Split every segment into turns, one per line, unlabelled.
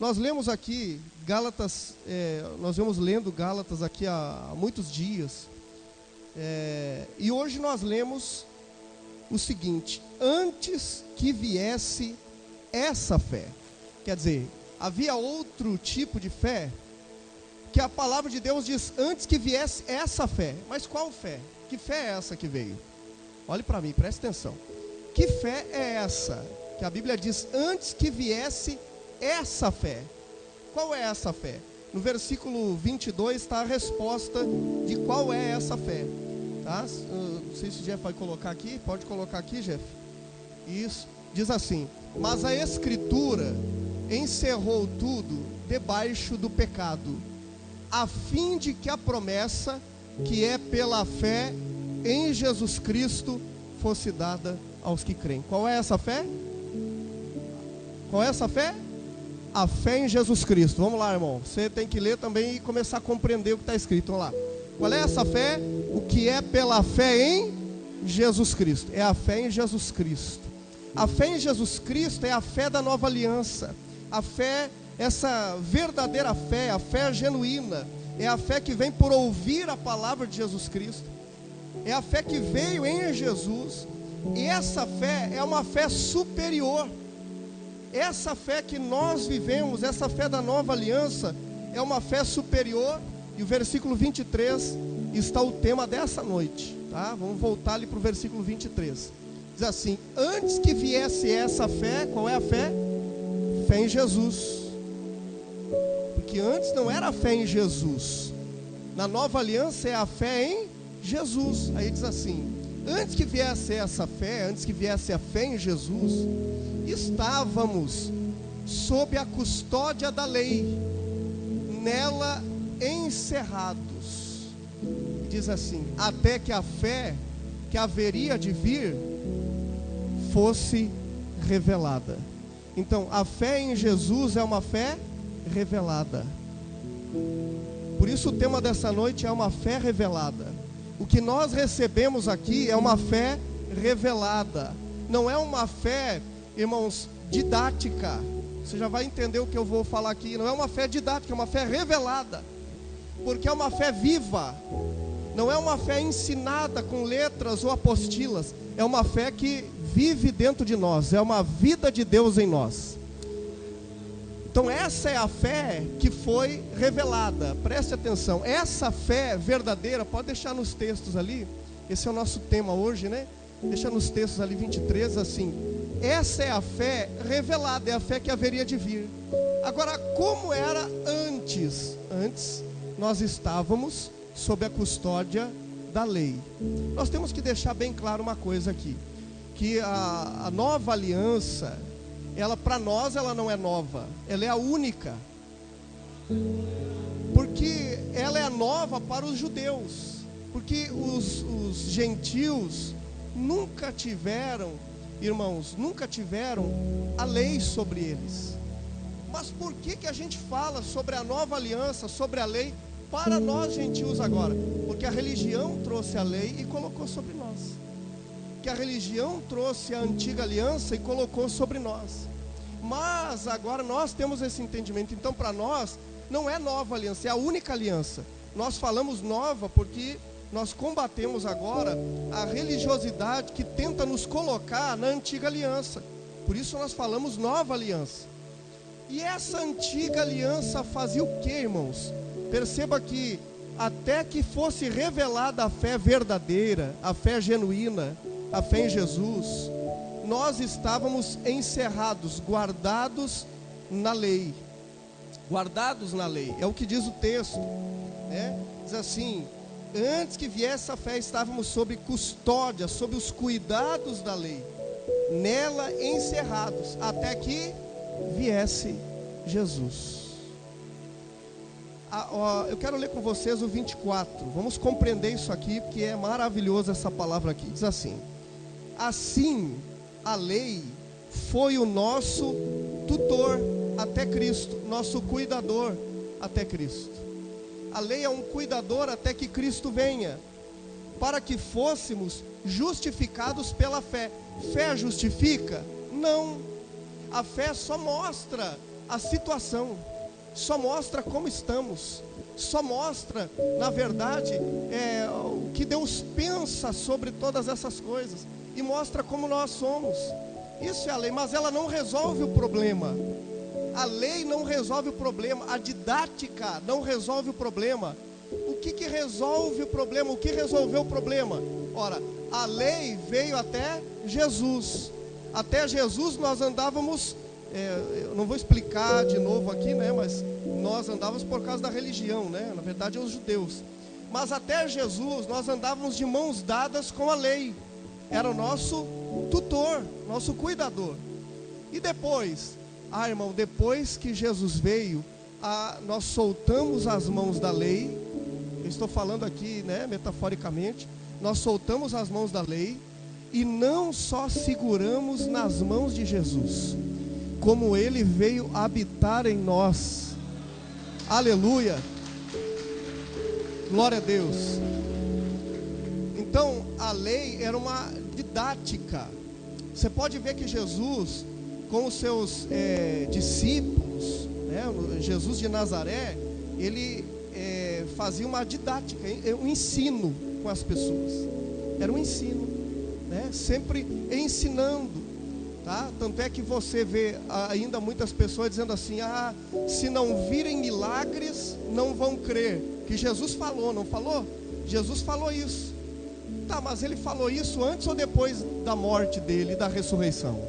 Nós lemos aqui Gálatas, nós vemos lendo Gálatas aqui há muitos dias, e hoje nós lemos o seguinte: antes que viesse essa fé. Quer dizer, havia outro tipo de fé, que a palavra de Deus diz antes que viesse essa fé. Mas qual fé? Que fé é essa que veio? Olhe para mim, preste atenção. Que fé é essa? Que a Bíblia diz antes que viesse essa fé. Qual é essa fé? No versículo 22 está a resposta de qual é essa fé. Tá? Não sei se o Jeff vai colocar aqui. Pode colocar aqui, Jeff. Isso. Diz assim: mas a Escritura encerrou tudo debaixo do pecado, a fim de que a promessa, que é pela fé em Jesus Cristo, fosse dada aos que creem. Qual é essa fé? Qual é essa fé? A fé em Jesus Cristo. Vamos lá, irmão. Você tem que ler também e começar a compreender o que está escrito. Vamos lá. Qual é essa fé? O que é pela fé em Jesus Cristo. É a fé em Jesus Cristo. A fé em Jesus Cristo é a fé da nova aliança. A fé, essa verdadeira fé, a fé genuína, é a fé que vem por ouvir a palavra de Jesus Cristo. É a fé que veio em Jesus. E essa fé é uma fé superior. Essa fé que nós vivemos, essa fé da nova aliança, é uma fé superior. E o versículo 23 está o tema dessa noite, tá? Vamos voltar ali para o versículo 23. Diz assim: antes que viesse essa fé, qual é a fé? Fé em Jesus. Porque antes não era a fé em Jesus. Na nova aliança é a fé em Jesus. Aí diz assim: antes que viesse essa fé, antes que viesse a fé em Jesus, estávamos sob a custódia da lei, nela encerrados. Diz assim: até que a fé que haveria de vir fosse revelada. Então, a fé em Jesus é uma fé revelada. Por isso o tema dessa noite é uma fé revelada. O que nós recebemos aqui é uma fé revelada. Não é uma fé, irmãos, didática. Você já vai entender o que eu vou falar aqui. Não é uma fé didática, é uma fé revelada. Porque é uma fé viva. Não é uma fé ensinada com letras ou apostilas. É uma fé que vive dentro de nós. É uma vida de Deus em nós. Então essa é a fé que foi revelada. Preste atenção. Essa fé verdadeira, pode deixar nos textos ali. Esse é o nosso tema hoje, né? Deixa nos textos ali 23 assim: essa é a fé revelada, é a fé que haveria de vir. Agora, como era antes? Antes nós estávamos sob a custódia da lei. Nós temos que deixar bem claro uma coisa aqui, que a nova aliança, ela para nós ela não é nova, ela é a única. Porque ela é nova para os judeus, porque os gentios nunca tiveram, irmãos, nunca tiveram a lei sobre eles. Mas por que a gente fala sobre a nova aliança, sobre a lei para nós gentios agora? Porque a religião trouxe a lei e colocou sobre nós. Que a religião trouxe a antiga aliança e colocou sobre nós. Mas agora nós temos esse entendimento. Então para nós não é nova aliança, é a única aliança. Nós falamos nova porque nós combatemos agora a religiosidade que tenta nos colocar na antiga aliança. Por isso nós falamos nova aliança. E essa antiga aliança fazia o que, irmãos? Perceba que até que fosse revelada a fé verdadeira, a fé genuína, a fé em Jesus, nós estávamos encerrados, guardados na lei. Guardados na lei, é o que diz o texto, né? Diz assim: antes que viesse a fé, estávamos sob custódia, sob os cuidados da lei, nela encerrados, até que viesse Jesus. Eu quero ler com vocês o 24. Vamos compreender isso aqui, porque é maravilhoso essa palavra aqui. Diz assim: assim a lei foi o nosso tutor até Cristo, nosso cuidador até Cristo. A lei é um cuidador até que Cristo venha, para que fôssemos justificados pela fé. Fé justifica? Não. A fé só mostra a situação, só mostra como estamos, só mostra, na verdade, o que Deus pensa sobre todas essas coisas, e mostra como nós somos. Isso é a lei, mas ela não resolve o problema. A lei não resolve o problema, a didática não resolve o problema. O que resolve o problema? O que resolveu o problema? Ora, a lei veio até Jesus. Até Jesus nós andávamos, eu não vou explicar de novo aqui, né? Mas nós andávamos por causa da religião, né? Na verdade, os judeus. Mas até Jesus nós andávamos de mãos dadas com a lei. Era o nosso tutor, nosso cuidador. E depois, irmão, depois que Jesus veio, nós soltamos as mãos da lei. Eu estou falando aqui, né, metaforicamente. Nós soltamos as mãos da lei e não só seguramos nas mãos de Jesus, como Ele veio habitar em nós. Aleluia! Glória a Deus! Então, a lei era uma didática. Você pode ver que Jesus, com os seus discípulos, né, Jesus de Nazaré, ele fazia uma didática, um ensino com as pessoas. Era um ensino, né, sempre ensinando, tá? Tanto é que você vê ainda muitas pessoas dizendo assim: se não virem milagres, não vão crer. Que Jesus falou, não falou? Jesus falou isso. Tá, mas ele falou isso antes ou depois da morte dele, da ressurreição?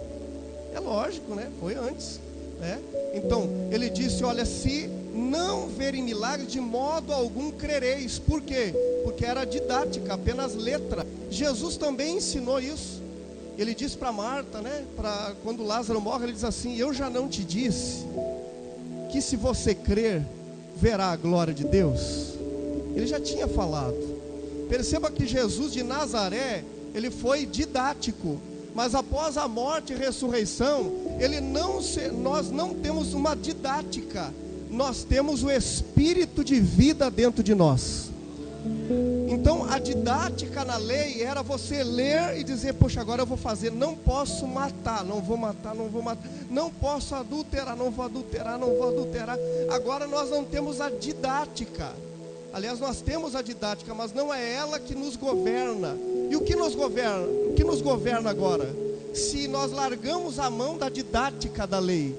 É lógico, né? Foi antes, né? Então, ele disse: olha, se não verem milagres, de modo algum crereis. Por quê? Porque era didática, apenas letra. Jesus também ensinou isso. Ele disse para Marta, né? Quando Lázaro morre, ele diz assim: eu já não te disse que se você crer, verá a glória de Deus? Ele já tinha falado. Perceba que Jesus de Nazaré, ele foi didático, mas após a morte e ressurreição, nós não temos uma didática, nós temos o Espírito de vida dentro de nós. Então a didática na lei era você ler e dizer: poxa, agora eu vou fazer, não posso matar, não vou matar, não posso adulterar, não vou adulterar. Agora nós não temos a didática. Aliás, nós temos a didática, mas não é ela que nos governa. E o que nos governa? O que nos governa agora? Se nós largamos a mão da didática da lei,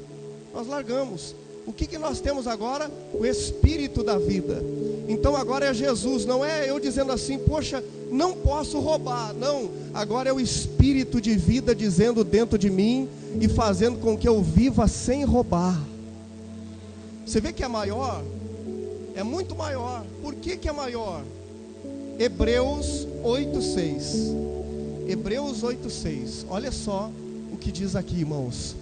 nós largamos. O que nós temos agora? O Espírito da vida. Então agora é Jesus, não é eu dizendo assim: poxa, não posso roubar. Não, agora é o Espírito de vida dizendo dentro de mim e fazendo com que eu viva sem roubar. Você vê que é maior? É muito maior. Por que é maior? Hebreus 8:6. Hebreus 8:6. Olha só o que diz aqui, irmãos.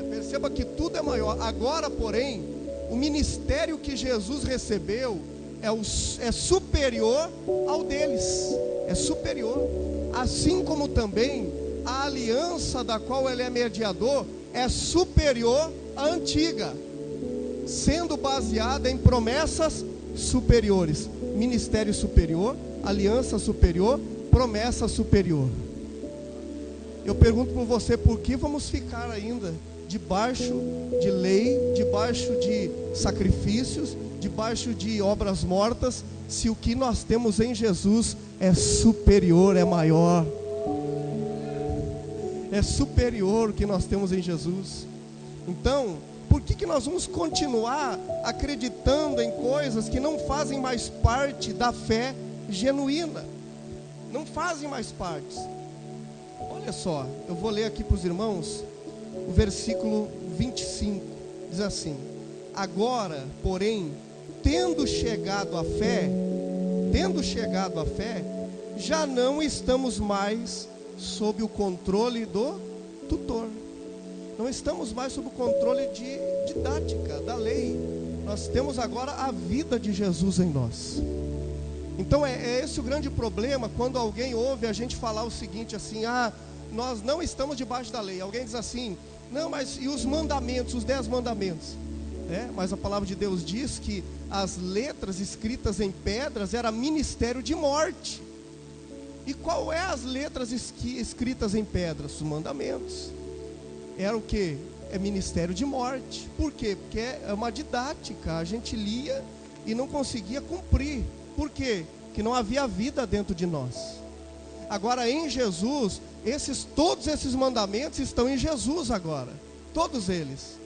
Perceba que tudo é maior. Agora, porém, o ministério que Jesus recebeu é superior ao deles. É superior. Assim como também a aliança da qual ele é mediador é superior à antiga, sendo baseada em promessas superiores. Ministério superior, aliança superior, promessa superior. Eu pergunto por você: por que vamos ficar ainda debaixo de lei, debaixo de sacrifícios, debaixo de obras mortas, se o que nós temos em Jesus é superior, é maior? É superior o que nós temos em Jesus. Então, por que nós vamos continuar acreditando em coisas que não fazem mais parte da fé genuína? Não fazem mais parte. Olha só, eu vou ler aqui para os irmãos o versículo 25. Diz assim: agora, porém, tendo chegado à fé, já não estamos mais sob o controle do tutor. Não estamos mais sob o controle de didática, da lei. Nós temos agora a vida de Jesus em nós. Então é esse o grande problema quando alguém ouve a gente falar o seguinte assim: nós não estamos debaixo da lei. Alguém diz assim: não, mas e os mandamentos, os 10 mandamentos? Mas a palavra de Deus diz que as letras escritas em pedras era ministério de morte. E qual é as letras escritas em pedras? Os mandamentos. Era o que? é ministério de morte. Por quê? Porque é uma didática, a gente lia e não conseguia cumprir. Por quê? Porque não havia vida dentro de nós. Agora em Jesus, todos esses mandamentos estão em Jesus agora, todos eles.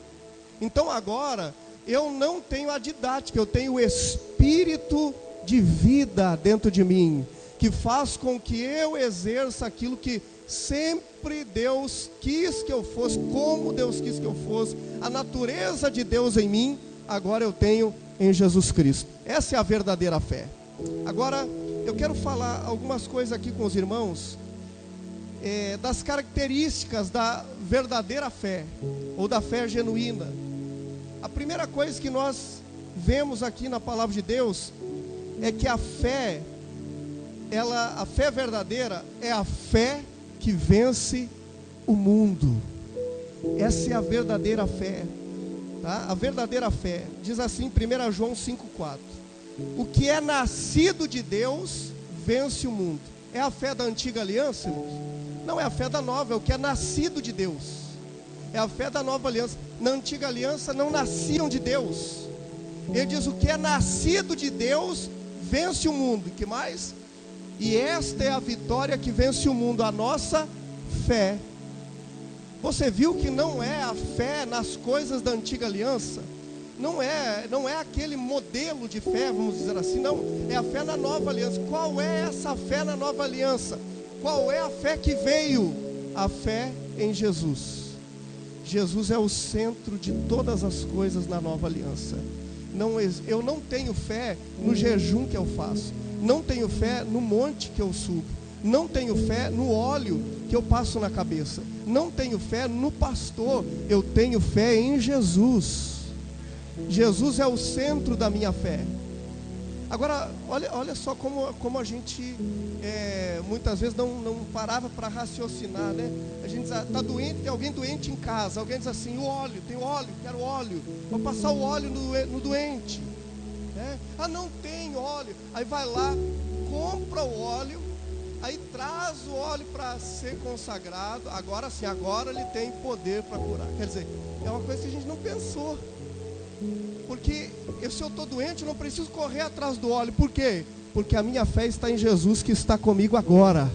Então agora, eu não tenho a didática, eu tenho o Espírito de vida dentro de mim, que faz com que eu exerça aquilo que sempre Deus quis que eu fosse, como Deus quis que eu fosse, a natureza de Deus em mim, agora eu tenho em Jesus Cristo. Essa é a verdadeira fé. Agora, eu quero falar algumas coisas aqui com os irmãos, das características da verdadeira fé, ou da fé genuína. A primeira coisa que nós vemos aqui na palavra de Deus, é que a fé verdadeira é a fé que vence o mundo. Essa é a verdadeira fé, tá? A verdadeira fé, diz assim, 1 João 5,4: o que é nascido de Deus vence o mundo. É a fé da antiga aliança, irmãos? Não, é a fé da nova, é o que é nascido de Deus. É a fé da nova aliança. Na antiga aliança não nasciam de Deus. Ele diz: o que é nascido de Deus vence o mundo. Que mais? E esta é a vitória que vence o mundo, a nossa fé. Você viu que não é a fé nas coisas da antiga aliança? Não é aquele modelo de fé, vamos dizer assim, não. É a fé na nova aliança. Qual é essa fé na nova aliança? Qual é a fé que veio? A fé em Jesus. Jesus é o centro de todas as coisas na nova aliança. Eu não tenho fé no jejum que eu faço, não tenho fé no monte que eu subo, não tenho fé no óleo que eu passo na cabeça, não tenho fé no pastor, eu tenho fé em Jesus. Jesus é o centro da minha fé. Agora, olha só como a gente muitas vezes não parava para raciocinar, né? A gente diz: está doente, tem alguém doente em casa. Alguém diz assim: tem óleo, quero óleo. Vou passar o óleo no doente, né? Não tem óleo. Aí vai lá, compra o óleo, aí traz o óleo para ser consagrado. Agora sim, agora ele tem poder para curar. Quer dizer, é uma coisa que a gente não pensou. Porque se eu estou doente, eu não preciso correr atrás do óleo. Por quê? Porque a minha fé está em Jesus, que está comigo agora.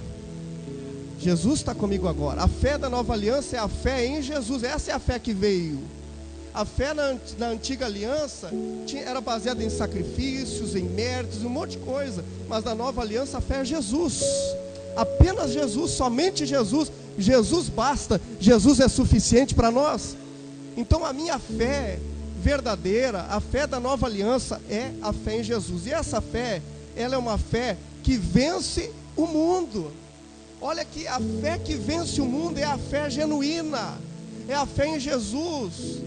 Jesus está comigo agora. A fé da nova aliança é a fé em Jesus. Essa é a fé que veio. A fé na antiga aliança era baseada em sacrifícios, em méritos, um monte de coisa. Mas na nova aliança a fé é Jesus. Apenas Jesus, somente Jesus. Jesus basta. Jesus é suficiente para nós. Então a minha fé verdadeira, a fé da nova aliança, é a fé em Jesus. E essa fé, ela é uma fé que vence o mundo. Olha que a fé que vence o mundo é a fé genuína, é a fé em Jesus,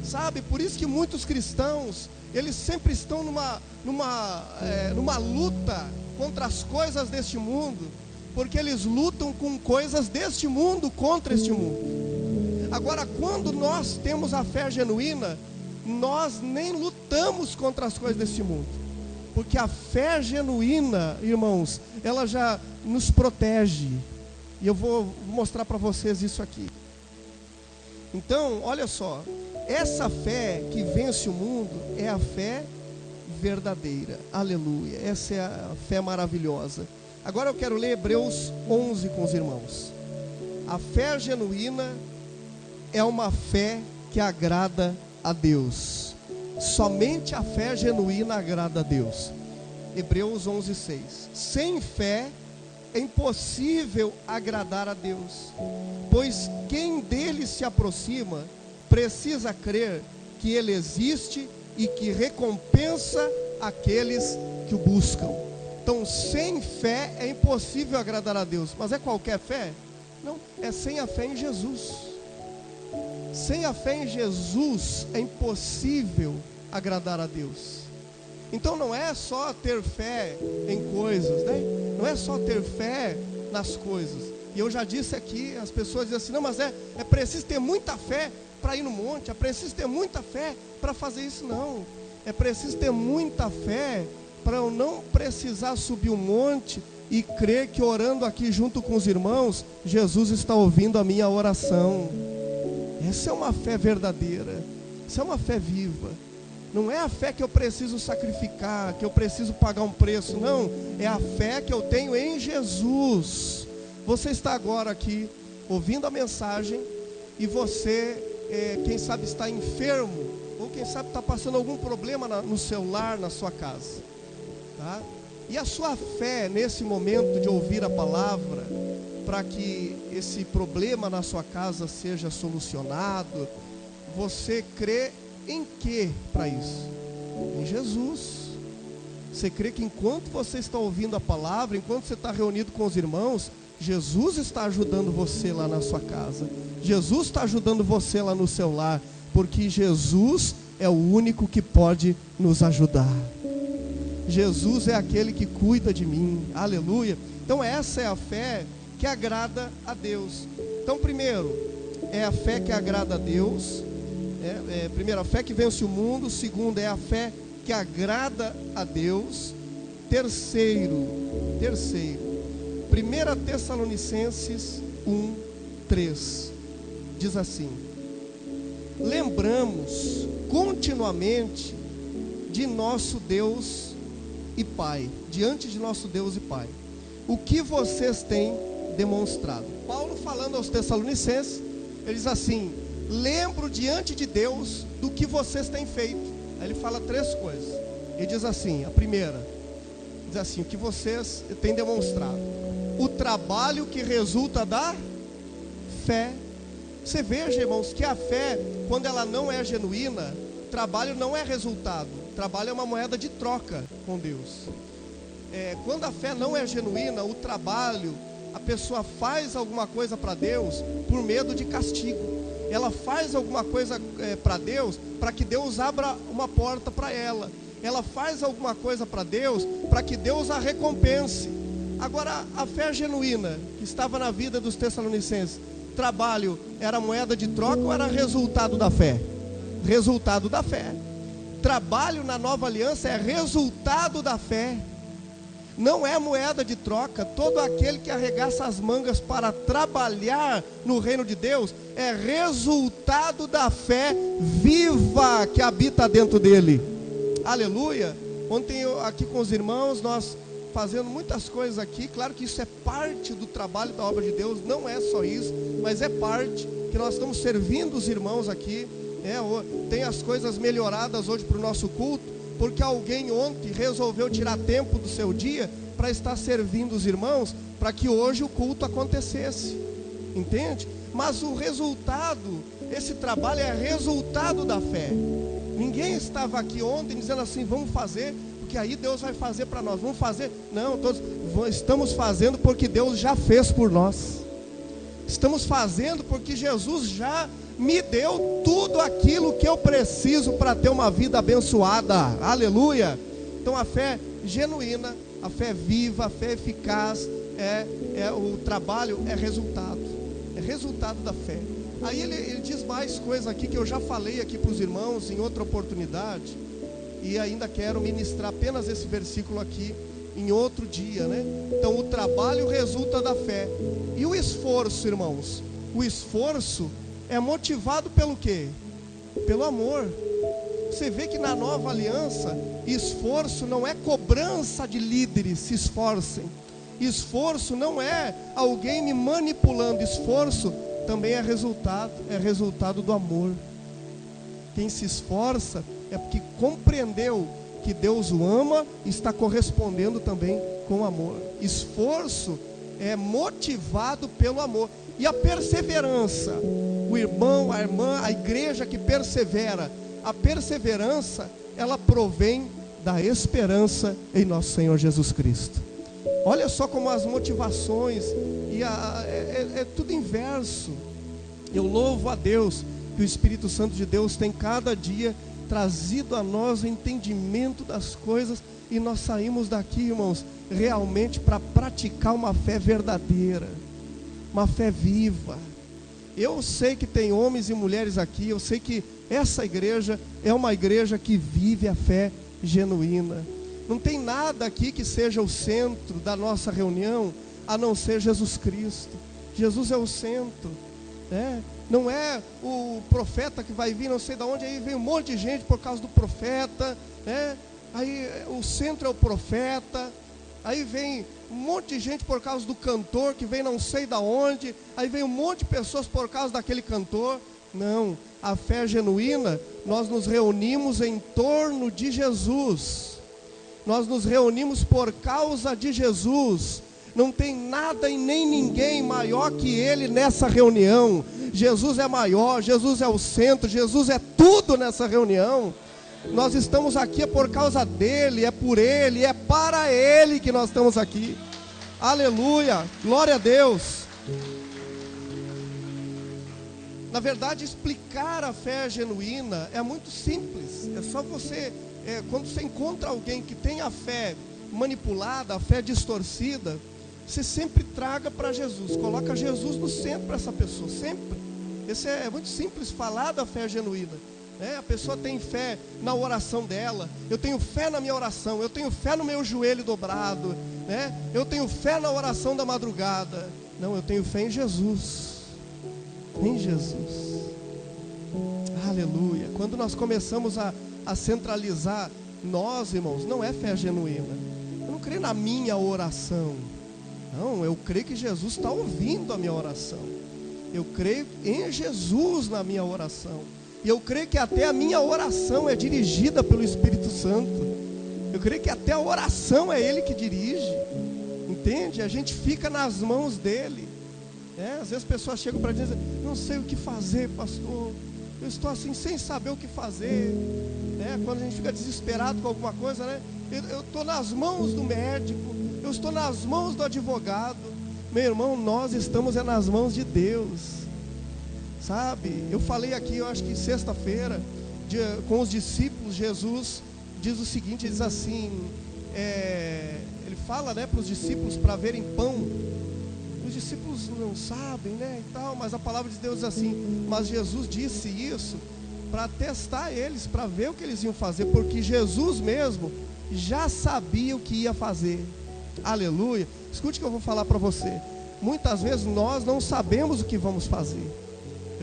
sabe? Por isso que muitos cristãos, eles sempre estão numa luta contra as coisas deste mundo, porque eles lutam com coisas deste mundo contra este mundo. Agora, quando nós temos a fé genuína, nós nem lutamos contra as coisas deste mundo, porque a fé genuína, irmãos, ela já nos protege. E eu vou mostrar para vocês isso aqui. Então, olha só, essa fé que vence o mundo é a fé verdadeira. Aleluia, essa é a fé maravilhosa. Agora eu quero ler Hebreus 11 com os irmãos. A fé genuína é uma fé que agrada a Deus. Somente a fé genuína agrada a Deus. Hebreus 11:6. Sem fé é impossível agradar a Deus, pois quem dele se aproxima precisa crer que ele existe e que recompensa aqueles que o buscam. Então, sem fé é impossível agradar a Deus. Mas é qualquer fé? Não, é sem a fé em Jesus. Sem a fé em Jesus é impossível agradar a Deus. Então não é só ter fé em coisas, né? Não é só ter fé nas coisas. E eu já disse aqui, as pessoas dizem assim: não, mas é preciso ter muita fé para ir no monte, é preciso ter muita fé para fazer isso. Não, é preciso ter muita fé para eu não precisar subir um monte e crer que orando aqui junto com os irmãos, Jesus está ouvindo a minha oração. Essa é uma fé verdadeira, essa é uma fé viva. Não é a fé que eu preciso sacrificar, que eu preciso pagar um preço, não. É a fé que eu tenho em Jesus. Você está agora aqui, ouvindo a mensagem, e você, quem sabe está enfermo, ou quem sabe está passando algum problema no seu lar, na sua casa, tá? E a sua fé nesse momento de ouvir a palavra, para que esse problema na sua casa seja solucionado, você crê em que para isso? Em Jesus. Você crê que enquanto você está ouvindo a palavra, enquanto você está reunido com os irmãos, Jesus está ajudando você lá na sua casa, Jesus está ajudando você lá no seu lar, porque Jesus é o único que pode nos ajudar. Jesus é aquele que cuida de mim, aleluia. Então essa é a fé que agrada a Deus. Então primeiro, é a fé que agrada a Deus. Primeiro, a fé que vence o mundo. Segundo, é a fé que agrada a Deus. Terceiro, 1 Tessalonicenses 1:3 diz assim: lembramos continuamente de nosso Deus e Pai, diante de nosso Deus e Pai, o que vocês têm demonstrado. Paulo falando aos Tessalonicenses, ele diz assim: lembro diante de Deus do que vocês têm feito. Aí ele fala 3 coisas. Ele diz assim, a primeira, diz assim: o que vocês têm demonstrado, o trabalho que resulta da fé. Você veja, irmãos, que a fé, quando ela não é genuína, trabalho não é resultado. Trabalho é uma moeda de troca com Deus. Quando a fé não é genuína, o trabalho, a pessoa faz alguma coisa para Deus por medo de castigo. Ela faz alguma coisa para Deus, para que Deus abra uma porta para ela. Ela faz alguma coisa para Deus, para que Deus a recompense. Agora, a fé genuína, que estava na vida dos Tessalonicenses, trabalho era moeda de troca ou era resultado da fé? Resultado da fé. Trabalho na nova aliança é resultado da fé, não é moeda de troca. Todo aquele que arregaça as mangas para trabalhar no reino de Deus é resultado da fé viva que habita dentro dele. Aleluia. Ontem aqui com os irmãos, nós fazendo muitas coisas aqui. Claro que isso é parte do trabalho da obra de Deus, não é só isso, mas é parte que nós estamos servindo os irmãos aqui. Tem as coisas melhoradas hoje para o nosso culto, porque alguém ontem resolveu tirar tempo do seu dia para estar servindo os irmãos, para que hoje o culto acontecesse, entende? Mas o resultado, esse trabalho é resultado da fé. Ninguém estava aqui ontem dizendo assim: vamos fazer, porque aí Deus vai fazer para nós, vamos fazer. Não, todos estamos fazendo porque Deus já fez por nós. Estamos fazendo porque Jesus já me deu tudo aquilo que eu preciso para ter uma vida abençoada. Aleluia. Então a fé genuína, a fé viva, a fé eficaz, o trabalho é resultado da fé. Aí ele diz mais coisas aqui que eu já falei aqui para os irmãos em outra oportunidade, e ainda quero ministrar apenas esse versículo aqui em outro dia, né? Então o trabalho resulta da fé. E o esforço, irmãos, o esforço é motivado pelo quê? Pelo amor. Você vê que na nova aliança, esforço não é cobrança de líderes, se esforcem. Esforço não é alguém me manipulando. Esforço também é resultado do amor. Quem se esforça é porque compreendeu que Deus o ama e está correspondendo também com amor. Esforço é motivado pelo amor. E a perseverança, o irmão, a irmã, a igreja que persevera, a perseverança, ela provém da esperança em nosso Senhor Jesus Cristo. Olha só como as motivações, é tudo inverso. Eu louvo a Deus que o Espírito Santo de Deus tem cada dia trazido a nós o entendimento das coisas, e nós saímos daqui, irmãos, realmente para praticar uma fé verdadeira, uma fé viva. Eu sei que tem homens e mulheres aqui, eu sei que essa igreja é uma igreja que vive a fé genuína. Não tem nada aqui que seja o centro da nossa reunião, a não ser Jesus Cristo. Jesus é o centro. Não é o profeta que vai vir não sei de onde, aí vem um monte de gente por causa do profeta, aí o centro é o profeta, aí vem um monte de gente por causa do cantor que vem não sei de onde, aí vem um monte de pessoas por causa daquele cantor. Não, a fé genuína, nós nos reunimos em torno de Jesus, nós nos reunimos por causa de Jesus. Não tem nada e nem ninguém maior que Ele nessa reunião. Jesus é maior, Jesus é o centro, Jesus é tudo nessa reunião. Nós estamos aqui por causa dEle, é por Ele, é para Ele que nós estamos aqui. Aleluia, glória a Deus. Na verdade, explicar a fé genuína é muito simples. É só você, quando você encontra alguém que tem a fé manipulada, a fé distorcida, você sempre traga para Jesus, coloca Jesus no centro para essa pessoa, sempre. Esse é muito simples falar da fé genuína, A pessoa tem fé na oração dela, eu tenho fé na minha oração, eu tenho fé no meu joelho dobrado, Eu tenho fé na oração da madrugada. Não, eu tenho fé em Jesus, em Jesus. Aleluia. Quando nós começamos a centralizar nós, irmãos, não é fé genuína. Eu não creio na minha oração. Não, eu creio que Jesus está ouvindo a minha oração. Eu creio em Jesus na minha oração. E eu creio que até a minha oração é dirigida pelo Espírito Santo. Eu creio que até a oração é Ele que dirige. Entende? A gente fica nas mãos dEle. Às vezes as pessoas chegam para dizer: não sei o que fazer, pastor. Eu estou assim sem saber o que fazer. Quando a gente fica desesperado com alguma coisa, eu estou nas mãos do médico. Eu estou nas mãos do advogado. Meu irmão, nós estamos nas mãos de Deus. Sabe? Eu falei aqui, eu acho que sexta-feira, com os discípulos, Jesus diz o seguinte, diz assim, ele fala para os discípulos para verem pão. Os discípulos não sabem, e tal, mas a palavra de Deus diz assim, mas Jesus disse isso para testar eles, para ver o que eles iam fazer, porque Jesus mesmo já sabia o que ia fazer. Aleluia. Escute o que eu vou falar para você. Muitas vezes nós não sabemos o que vamos fazer.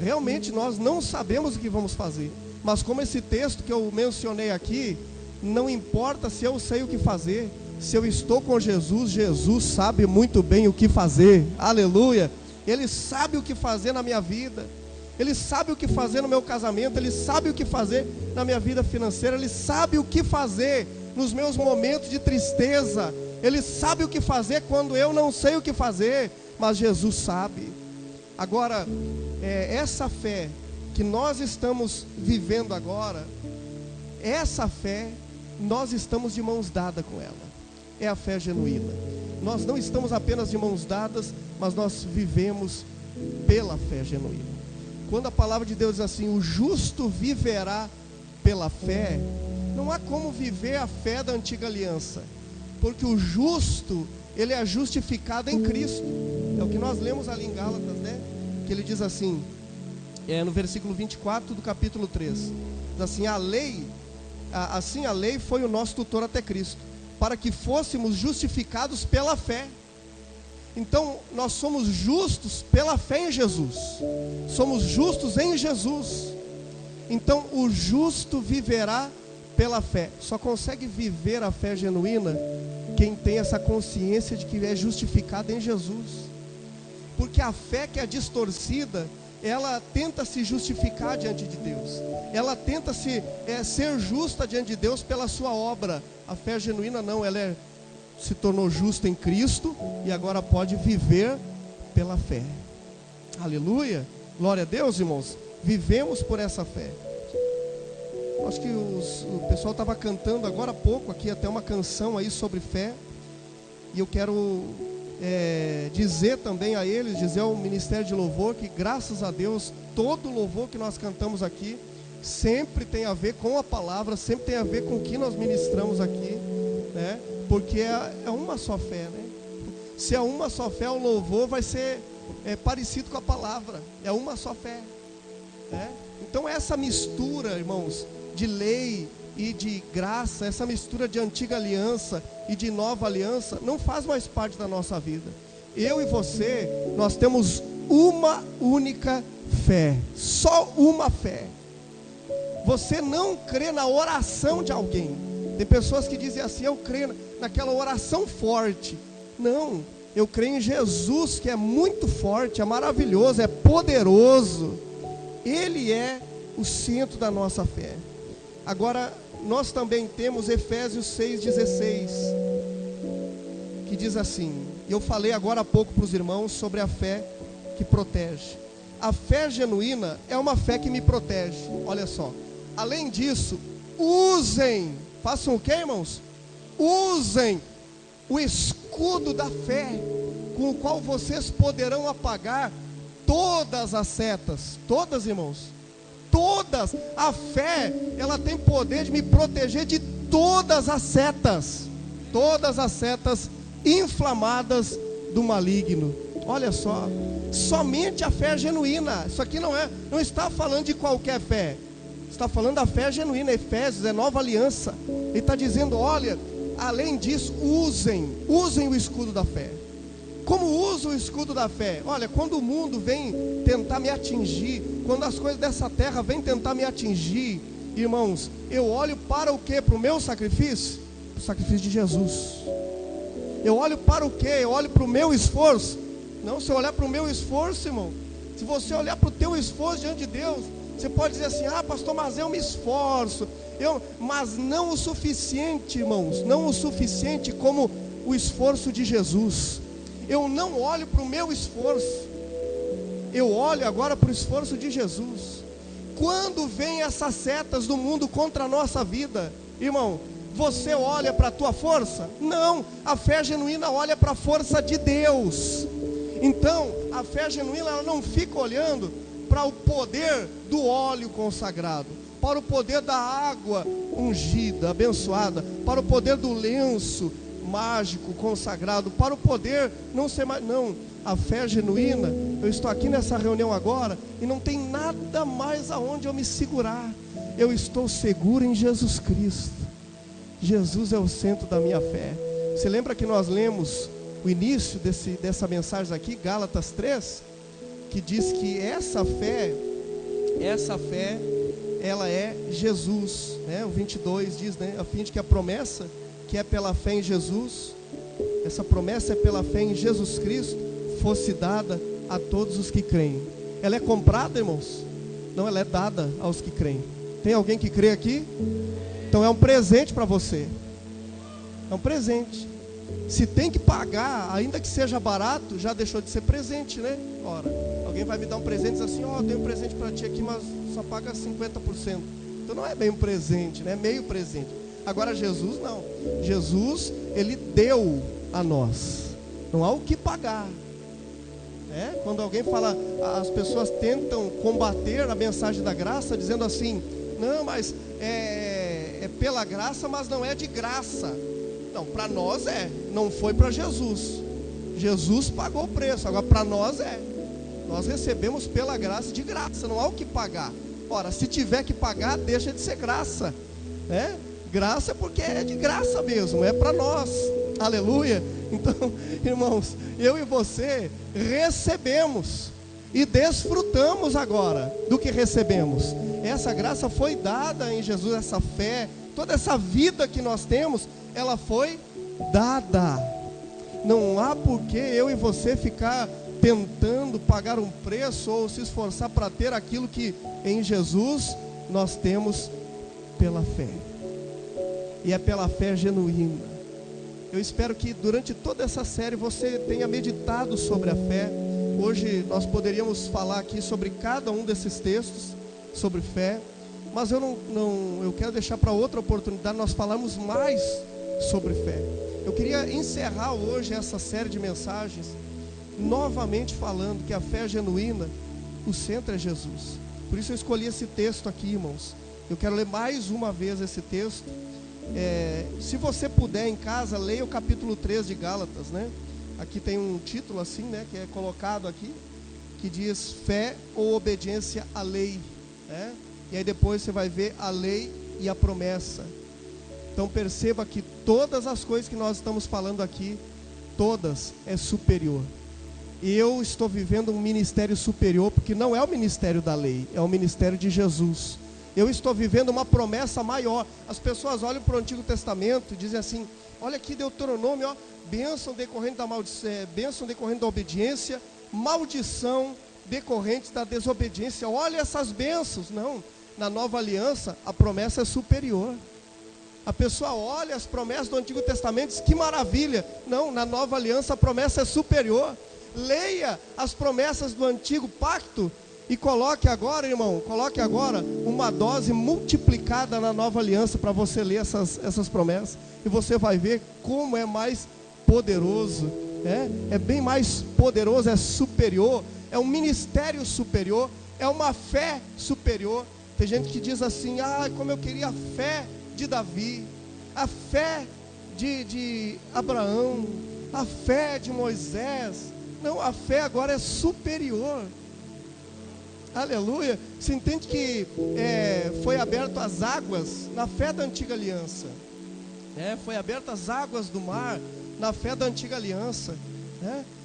Realmente nós não sabemos o que vamos fazer. Mas como esse texto que eu mencionei aqui, não importa se eu sei o que fazer, se eu estou com Jesus, Jesus sabe muito bem o que fazer. Aleluia. Ele sabe o que fazer na minha vida. Ele sabe o que fazer no meu casamento. Ele sabe o que fazer na minha vida financeira. Ele sabe o que fazer nos meus momentos de tristeza. Ele sabe o que fazer quando eu não sei o que fazer, mas Jesus sabe. Agora, essa fé que nós estamos vivendo agora, essa fé, nós estamos de mãos dadas com ela. É a fé genuína. Nós não estamos apenas de mãos dadas, mas nós vivemos pela fé genuína. Quando a palavra de Deus diz assim, o justo viverá pela fé, não há como viver a fé da antiga aliança. Porque o justo, ele é justificado em Cristo. É o que nós lemos ali em Gálatas, Que ele diz assim, no versículo 24 do capítulo 3. Diz assim, a lei foi o nosso tutor até Cristo, para que fôssemos justificados pela fé. Então, nós somos justos pela fé em Jesus. Somos justos em Jesus. Então, o justo viverá pela fé. Só consegue viver a fé genuína quem tem essa consciência de que é justificado em Jesus. Porque a fé que é distorcida, ela tenta se justificar diante de Deus. Ela tenta ser justa diante de Deus pela sua obra. A fé genuína não, ela se tornou justa em Cristo e agora pode viver pela fé. Aleluia, glória a Deus, irmãos. Vivemos por essa fé. Acho que o pessoal estava cantando agora há pouco aqui até uma canção aí sobre fé. E eu quero dizer também a eles, dizer ao Ministério de Louvor, que graças a Deus, todo louvor que nós cantamos aqui, sempre tem a ver com a palavra, sempre tem a ver com o que nós ministramos aqui, Porque é uma só fé, Se é uma só fé, o louvor vai ser parecido com a palavra, é uma só fé, Então essa mistura, irmãos, de lei e de graça, essa mistura de antiga aliança e de nova aliança, não faz mais parte da nossa vida. Eu e você, nós temos uma única fé, só uma fé. Você não crê na oração de alguém. Tem pessoas que dizem assim: eu creio naquela oração forte. Não, eu creio em Jesus, que é muito forte, é maravilhoso, é poderoso. Ele é o centro da nossa fé. Agora, nós também temos Efésios 6,16, que diz assim, e eu falei agora há pouco para os irmãos sobre a fé que protege. A fé genuína é uma fé que me protege. Olha só, além disso, façam o que, irmãos? Usem o escudo da fé, com o qual vocês poderão apagar todas as setas. Todas, irmãos, todas. A fé, ela tem poder de me proteger de todas as setas inflamadas do maligno. Olha só, somente a fé genuína. Isso aqui não está falando de qualquer fé, está falando da fé genuína. Efésios é nova aliança. Ele está dizendo: olha, além disso, usem o escudo da fé. Como usa o escudo da fé? Olha, quando o mundo vem tentar me atingir, quando as coisas dessa terra vêm tentar me atingir, irmãos, eu olho para o quê? Para o meu sacrifício? Para o sacrifício de Jesus. Eu olho para o quê? Eu olho para o meu esforço? Não, se eu olhar para o meu esforço, irmão, se você olhar para o teu esforço diante de Deus, você pode dizer assim: ah, pastor, mas eu me esforço, mas não o suficiente, irmãos, não o suficiente como o esforço de Jesus. Eu não olho para o meu esforço, eu olho agora para o esforço de Jesus. Quando vem essas setas do mundo contra a nossa vida, irmão, você olha para a tua força? Não, a fé genuína olha para a força de Deus. Então, a fé genuína, ela não fica olhando para o poder do óleo consagrado, para o poder da água ungida, abençoada, para o poder do lenço mágico consagrado, para o poder não ser mais. Não, a fé genuína, eu estou aqui nessa reunião agora e não tem nada mais aonde eu me segurar. Eu estou seguro em Jesus Cristo. Jesus é o centro da minha fé. Você lembra que nós lemos o início dessa mensagem aqui, Gálatas 3, que diz que essa fé, ela é Jesus, né? O 22 diz, né? A fim de que a promessa, que é pela fé em Jesus, essa promessa é pela fé em Jesus Cristo, fosse dada a todos os que creem. Ela é comprada, irmãos? Não, ela é dada aos que creem. Tem alguém que crê aqui? Então é um presente para você. É um presente. Se tem que pagar, ainda que seja barato, já deixou de ser presente, né? Ora, alguém vai me dar um presente e diz assim: ó, tenho um presente para ti aqui, mas só paga 50%. Então não é bem um presente, né? É meio presente. Agora Jesus não. Jesus, ele deu a nós. Não há o que pagar. Quando alguém fala, as pessoas tentam combater a mensagem da graça, dizendo assim: não, mas é pela graça, mas não é de graça. Não, para nós não foi para Jesus. Jesus pagou o preço, agora para nós nós recebemos pela graça, de graça, não há o que pagar. Ora, se tiver que pagar, deixa de ser graça, graça é porque é de graça mesmo, é para nós, aleluia. Então, irmãos, eu e você recebemos e desfrutamos agora do que recebemos. Essa graça foi dada em Jesus, essa fé, toda essa vida que nós temos, ela foi dada. Não há por que eu e você ficar tentando pagar um preço ou se esforçar para ter aquilo que em Jesus nós temos pela fé. E é pela fé genuína. Eu espero que durante toda essa série você tenha meditado sobre a fé. Hoje nós poderíamos falar aqui sobre cada um desses textos, sobre fé, mas eu quero deixar para outra oportunidade nós falarmos mais sobre fé. Eu queria encerrar hoje essa série de mensagens novamente falando que a fé genuína, o centro é Jesus. Por isso eu escolhi esse texto aqui, irmãos. Eu quero ler mais uma vez esse texto. Se você puder em casa, leia o capítulo 3 de Gálatas, né? Aqui tem um título assim, né, que é colocado aqui, que diz fé ou obediência à lei, né? E aí depois você vai ver a lei e a promessa. Então perceba que todas as coisas que nós estamos falando aqui, todas é superior. eu estou vivendo um ministério superior, porque não é o ministério da lei, é o ministério de Jesus. Eu estou vivendo uma promessa maior. As pessoas olham para o Antigo Testamento e dizem assim: olha aqui Deuteronômio, ó, bênção decorrente da bênção decorrente da obediência, maldição decorrente da desobediência. Olha essas bênçãos. Não, na nova aliança a promessa é superior. A pessoa olha as promessas do Antigo Testamento e diz: que maravilha. Não, na nova aliança a promessa é superior. Leia as promessas do Antigo Pacto e coloque agora, irmão, uma dose multiplicada na nova aliança para você ler essas promessas. E você vai ver como é mais poderoso. É bem mais poderoso, é superior, é um ministério superior, é uma fé superior. Tem gente que diz assim: ah, como eu queria a fé de Davi, a fé de Abraão, a fé de Moisés. Não, a fé agora é superior. Aleluia. Você entende que foi aberto as águas na fé da antiga aliança. Foi abertas as águas do mar na fé da antiga aliança.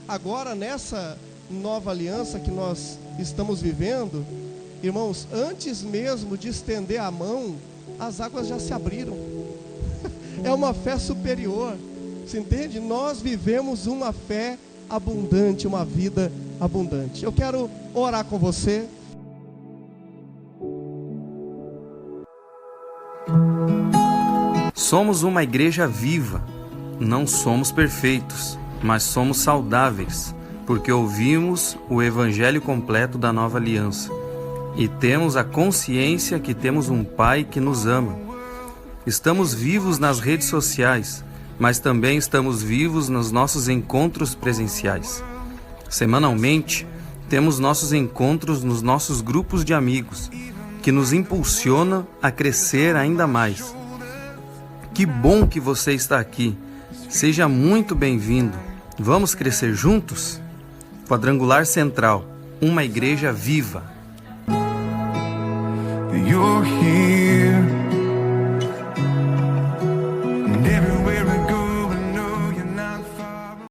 Agora, nessa nova aliança que nós estamos vivendo, irmãos, antes mesmo de estender a mão, as águas já se abriram. É uma fé superior. Você entende? Nós vivemos uma fé abundante, uma vida abundante. Eu quero orar com você.
Somos uma igreja viva. Não somos perfeitos, mas somos saudáveis, porque ouvimos o evangelho completo da nova aliança e temos a consciência que temos um Pai que nos ama. Estamos vivos nas redes sociais, mas também estamos vivos nos nossos encontros presenciais. Semanalmente, temos nossos encontros nos nossos grupos de amigos, que nos impulsionam a crescer ainda mais. Que bom que você está aqui. Seja muito bem-vindo. Vamos crescer juntos? Quadrangular Central, uma igreja viva.
You're here.